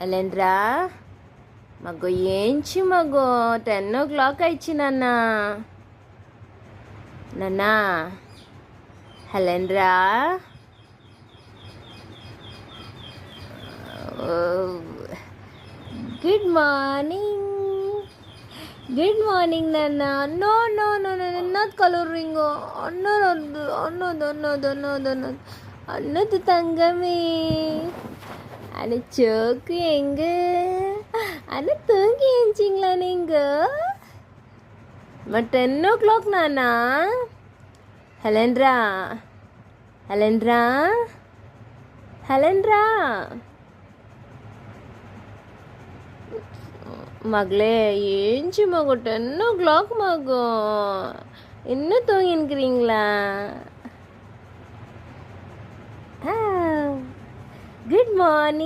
ಅಲ್ಲೇಂದ್ರಾ ಮಗು ಏಂಚಿ ಮಗು 10 o'clock ಆಯ್ಚಿ ನನ್ನ ಹಲೇಂದ್ರಾ ಗುಡ್ ಮಾರ್ನಿಂಗ್ ನನ್ನ not coloring ಅನ್ನೋದು தங்கமே அண்ணா சோக்கு எங்க அண்ணா தூங்கி ஏஞ்சிங்களா நீங்க 10 o'clock நானா ಹಲೇಂದ್ರಾ மகளே ஏஞ்சி மகு 10 o'clock மகு இன்னும் தூங்கின்னுக்கிறீங்களா? Good morning.